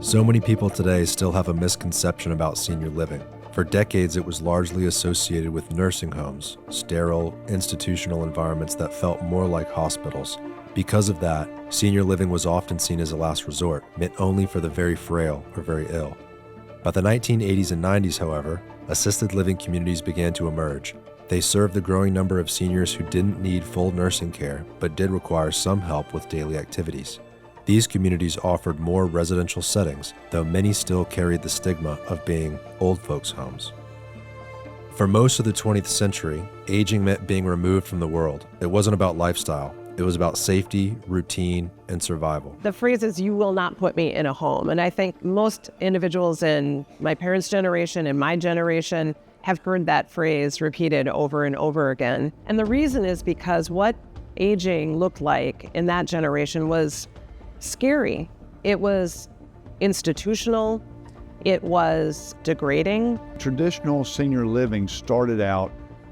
So many people today still have a misconception about senior living. For decades, it was largely associated with nursing homes, sterile, institutional environments that felt more like hospitals. Because of that, senior living was often seen as a last resort, meant only for the very frail or very ill. By the 1980s and 90s, however, assisted living communities began to emerge. They served the growing number of seniors who didn't need full nursing care, but did require some help with daily activities. These communities offered more residential settings, though many still carried the stigma of being old folks' homes. For most of the 20th century, aging meant being removed from the world. It wasn't about lifestyle. It was about safety, routine, and survival. The phrase is, "you will not put me in a home." And I think most individuals in my parents' generation and my generation have heard that phrase repeated over and over again. And the reason is because what aging looked like in that generation was scary. It was institutional. It was degrading. Traditional senior living started out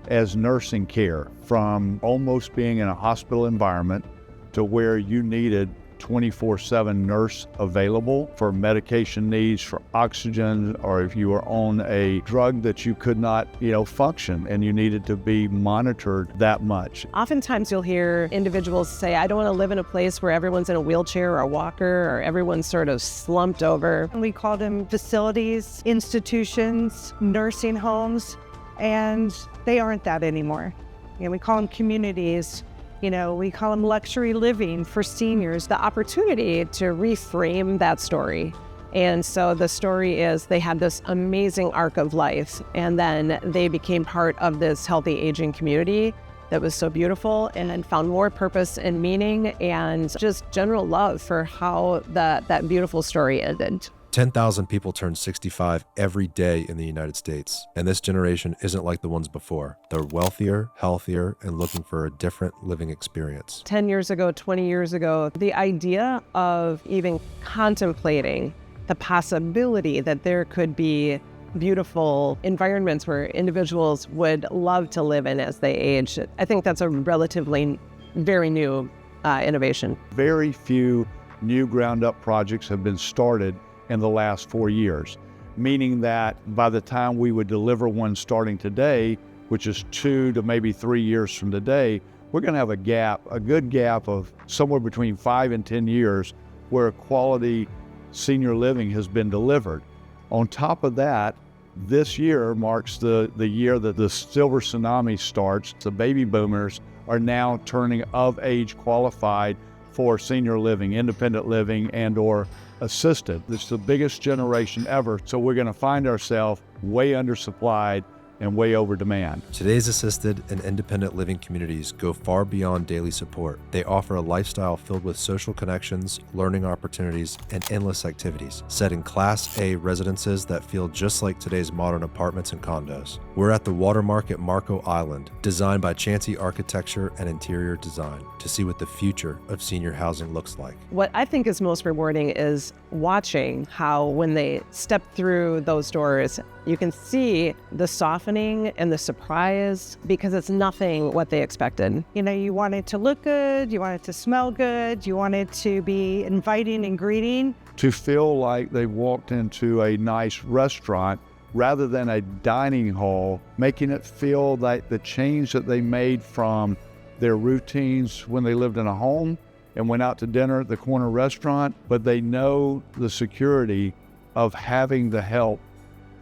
as nursing care, from almost being in a hospital environment to where you needed 24/7 nurse available for medication needs, for oxygen, or if you were on a drug that you could not, function and you needed to be monitored that much. Oftentimes you'll hear individuals say, "I don't want to live in a place where everyone's in a wheelchair or a walker or everyone's sort of slumped over." We call them facilities, institutions, nursing homes, and they aren't that anymore. We call them communities. We call them luxury living for seniors. The opportunity to reframe that story. And so the story is they had this amazing arc of life, and then they became part of this healthy aging community that was so beautiful, and then found more purpose and meaning and just general love for how that beautiful story ended. 10,000 people turn 65 every day in the United States, and this generation isn't like the ones before. They're wealthier, healthier, and looking for a different living experience. 10 years ago, 20 years ago, the idea of even contemplating the possibility that there could be beautiful environments where individuals would love to live in as they age, I think that's a relatively very new innovation. Very few new ground-up projects have been started in the last 4 years, meaning that by the time we would deliver one starting today, which is 2 to maybe 3 years from today, we're going to have a good gap of somewhere between 5 and 10 years where quality senior living has been delivered. On top of that, this year marks the year that the silver tsunami starts. The baby boomers are now turning of age qualified for senior living, independent living, and or assisted. It's the biggest generation ever, so we're going to find ourselves way undersupplied and way over demand. Today's assisted and independent living communities go far beyond daily support. They offer a lifestyle filled with social connections, learning opportunities, and endless activities, set in Class A residences that feel just like today's modern apartments and condos. We're at the Watermark at Marco Island, designed by Chancey Architecture and Interior Design, to see what the future of senior housing looks like. What I think is most rewarding is watching how when they step through those doors, you can see the softening and the surprise because it's nothing what they expected. You want it to look good, you want it to smell good, you want it to be inviting and greeting. To feel like they walked into a nice restaurant rather than a dining hall, making it feel like the change that they made from their routines when they lived in a home and went out to dinner at the corner restaurant, but they know the security of having the help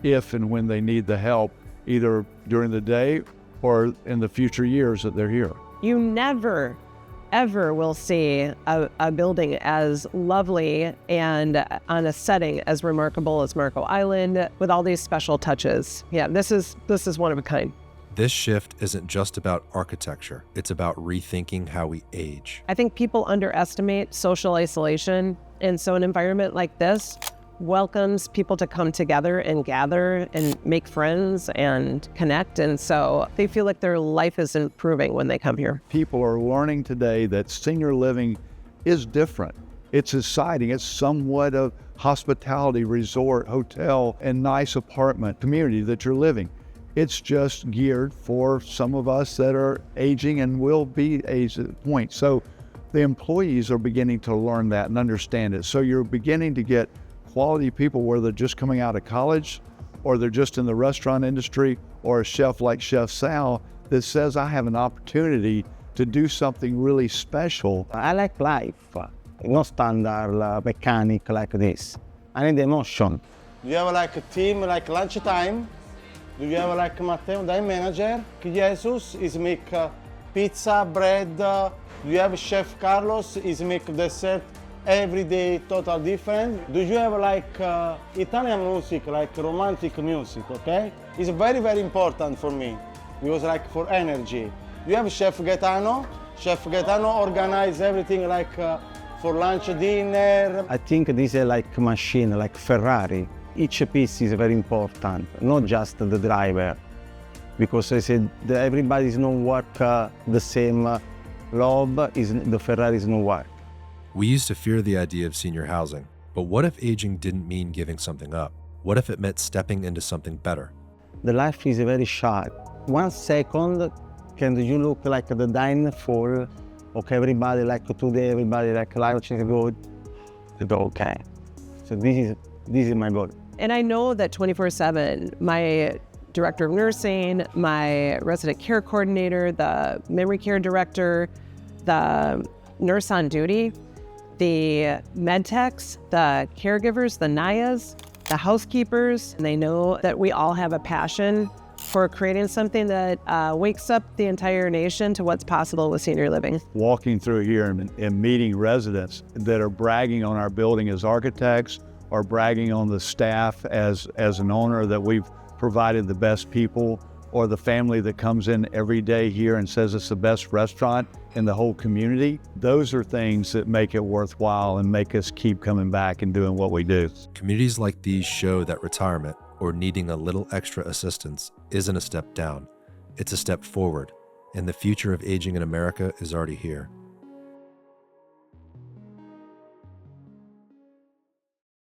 if and when they need the help, either during the day or in the future years that they're here. You never, ever will see a building as lovely and on a setting as remarkable as Marco Island with all these special touches. Yeah, this is one of a kind. This shift isn't just about architecture, it's about rethinking how we age. I think people underestimate social isolation, and so an environment like this welcomes people to come together and gather and make friends and connect, and so they feel like their life is improving when they come here. People are learning today that senior living is different. It's exciting. It's somewhat of hospitality, resort, hotel, and nice apartment community that you're living. It's just geared for some of us that are aging and will be aged at a point. So the employees are beginning to learn that and understand it. So you're beginning to get quality people, whether they're just coming out of college or they're just in the restaurant industry or a chef like Chef Sal that says, I have an opportunity to do something really special. I like life, not standard mechanic like this. I need emotion. Do you have like a team like lunchtime? Do you have like Matteo, the manager? Jesus is make pizza, bread. Do you have Chef Carlos is make dessert every day total different? Do you have like Italian music, like romantic music, okay? It's very, very important for me because like for energy. You have Chef Gaetano. Chef Gaetano organize everything like for lunch, dinner. I think this is like machine, like Ferrari. Each piece is very important, not just the driver. Because I said that everybody is not work the same love, the Ferrari is not work. We used to fear the idea of senior housing, but what if aging didn't mean giving something up? What if it meant stepping into something better? The life is very short. 1 second, can you look like the dine full? Okay, everybody like today, everybody like life is good. You go, okay. So this is my goal. And I know that 24/7, my director of nursing, my resident care coordinator, the memory care director, the nurse on duty, the med techs, the caregivers, the NIAs, the housekeepers, and they know that we all have a passion for creating something that wakes up the entire nation to what's possible with senior living. Walking through here and meeting residents that are bragging on our building as architects or bragging on the staff as an owner that we've provided the best people, or the family that comes in every day here and says it's the best restaurant in the whole community. Those are things that make it worthwhile and make us keep coming back and doing what we do. Communities like these show that retirement or needing a little extra assistance isn't a step down, it's a step forward, and the future of aging in America is already here.